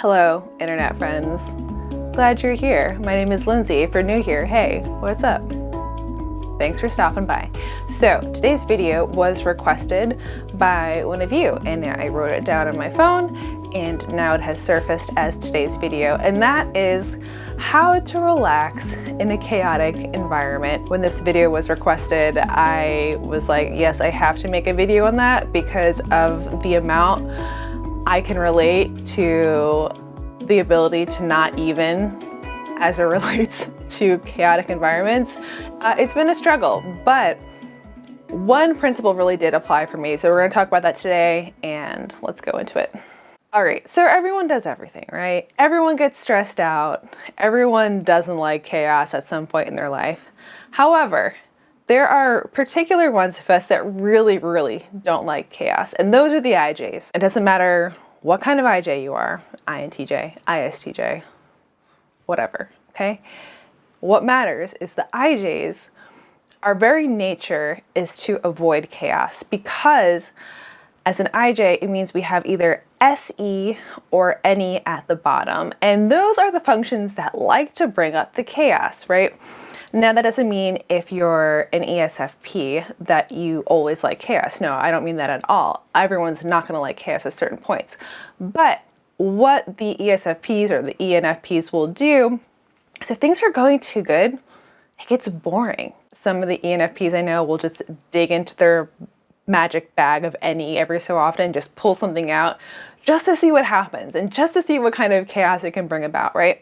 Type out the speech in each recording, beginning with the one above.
Hello, internet friends. Glad you're here. My name is Lindsay. If you're new here, hey, what's up? Thanks for stopping by. So today's video was requested by one of you, and I wrote it down on my phone, and now it has surfaced as today's video, and that is how to relax in a chaotic environment. When this video was requested, I was like, yes, I have to make a video on that because of the amount I can relate to the ability to not even as it relates to chaotic environments. It's been a struggle, but one principle really did apply for me. So we're gonna talk about that today, and let's go into it. All right, so everyone does everything, right? Everyone gets stressed out. Everyone doesn't like chaos at some point in their life. However, there are particular ones of us that really, really don't like chaos, and those are the IJs. It doesn't matter what kind of IJ you are, INTJ, ISTJ, whatever, okay? What matters is the IJs, our very nature is to avoid chaos, because as an IJ, it means we have either SE or NE at the bottom. And those are the functions that like to bring up the chaos, right? Now, that doesn't mean if you're an ESFP that you always like chaos. No, I don't mean that at all. Everyone's not gonna like chaos at certain points. But what the ESFPs or the ENFPs will do is if things are going too good, it gets boring. Some of the ENFPs I know will just dig into their magic bag of NE every so often, just pull something out just to see what happens and just to see what kind of chaos it can bring about, right?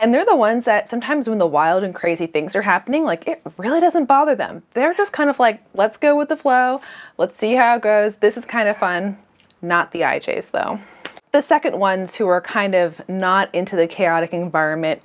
And they're the ones that sometimes when the wild and crazy things are happening, like it really doesn't bother them. They're just kind of like, let's go with the flow. Let's see how it goes. This is kind of fun. Not the IJs though. The second ones who are kind of not into the chaotic environment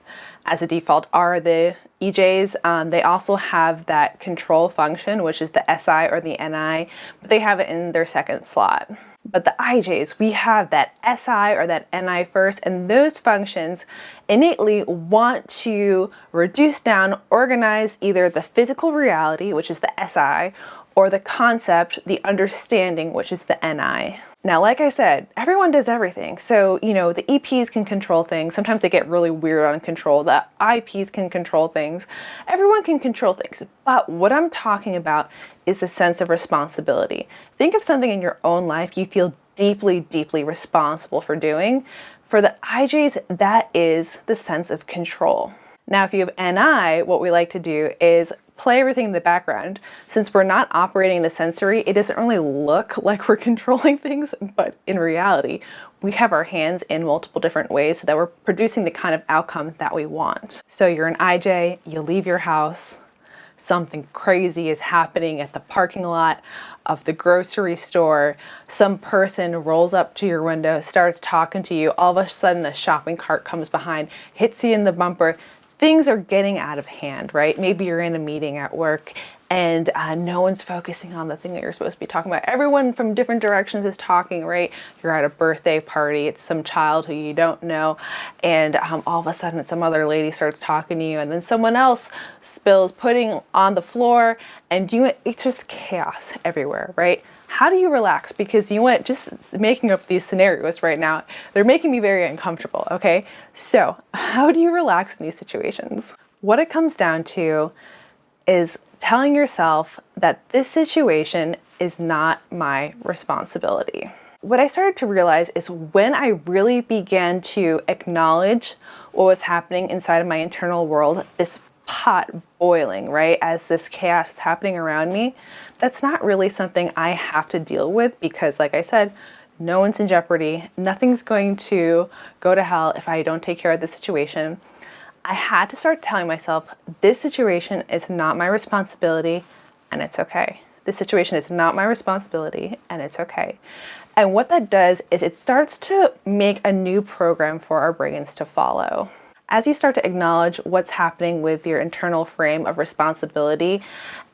as a default are the EJs. They also have that control function, which is the SI or the NI, but they have it in their second slot. But the IJs, we have that SI or that NI first, and those functions innately want to reduce down, organize either the physical reality, which is the SI, or the concept, the understanding, which is the NI. Now, like I said, everyone does everything. So, you know, the EPs can control things. Sometimes they get really weird on control. The IPs can control things. Everyone can control things. But what I'm talking about is a sense of responsibility. Think of something in your own life you feel deeply, deeply responsible for doing. For the IJs, that is the sense of control. Now, if you have NI, what we like to do is play everything in the background. Since we're not operating the sensory, it doesn't really look like we're controlling things, but in reality, we have our hands in multiple different ways so that we're producing the kind of outcome that we want. So you're an IJ, you leave your house, something crazy is happening at the parking lot of the grocery store, some person rolls up to your window, starts talking to you, all of a sudden a shopping cart comes behind, hits you in the bumper. Things are getting out of hand, right? Maybe you're in a meeting at work and no one's focusing on the thing that you're supposed to be talking about. Everyone from different directions is talking, right? You're at a birthday party, it's some child who you don't know, and all of a sudden some other lady starts talking to you, and then someone else spills pudding on the floor, and it's just chaos everywhere, right? How do you relax? Because just making up these scenarios right now, they're making me very uncomfortable, okay? So how do you relax in these situations? What it comes down to is telling yourself that this situation is not my responsibility. What I started to realize is when I really began to acknowledge what was happening inside of my internal world, this pot boiling, right? As this chaos is happening around me, that's not really something I have to deal with because, like I said, no one's in jeopardy. Nothing's going to go to hell if I don't take care of the situation. I had to start telling myself, this situation is not my responsibility and it's okay. This situation is not my responsibility and it's okay. And what that does is it starts to make a new program for our brains to follow. As you start to acknowledge what's happening with your internal frame of responsibility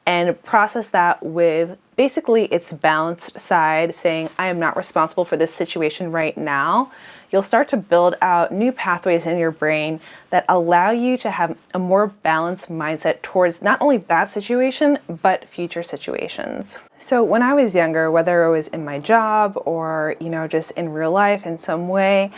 and process that with basically its balanced side, saying, I am not responsible for this situation right now, you'll start to build out new pathways in your brain that allow you to have a more balanced mindset towards not only that situation, but future situations. So when I was younger, whether it was in my job or, just in real life in some way,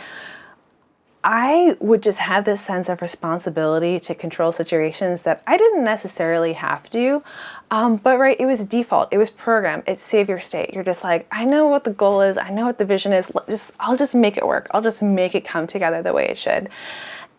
I would just have this sense of responsibility to control situations that I didn't necessarily have to, but right, it was default, it was programmed, it's savior state. You're just like, I know what the goal is, I know what the vision is, I'll just make it work, I'll just make it come together the way it should.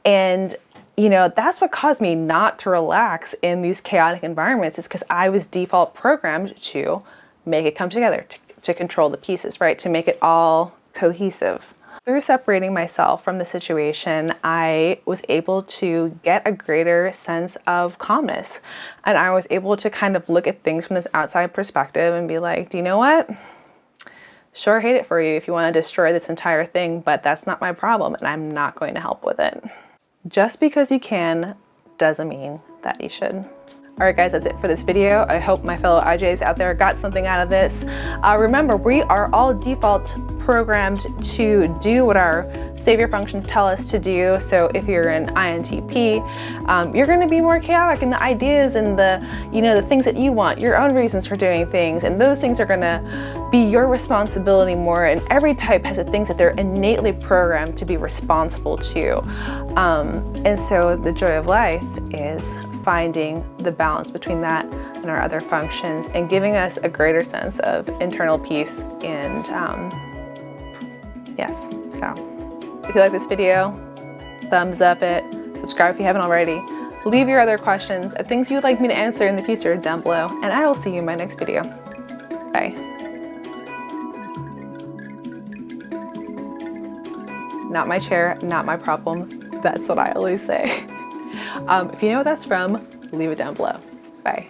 And that's what caused me not to relax in these chaotic environments, is because I was default programmed to make it come together, to control the pieces, right? To make it all cohesive. Through separating myself from the situation, I was able to get a greater sense of calmness. And I was able to kind of look at things from this outside perspective and be like, do you know what? Sure, hate it for you if you want to destroy this entire thing, but that's not my problem and I'm not going to help with it. Just because you can doesn't mean that you should. All right, guys, that's it for this video. I hope my fellow IJs out there got something out of this. Remember, we are all default programmed to do what our savior functions tell us to do. So if you're an INTP, you're going to be more chaotic in the ideas and the things that you want, your own reasons for doing things, and those things are going to be your responsibility more. And every type has the things that they're innately programmed to be responsible to. And so the joy of life is finding the balance between that and our other functions, and giving us a greater sense of internal peace. And yes, so if you like this video, thumbs up it, subscribe if you haven't already, leave your other questions and things you would like me to answer in the future down below, and I will see you in my next video. Bye. Not my chair, not my problem. That's what I always say. If you know what that's from, leave it down below. Bye.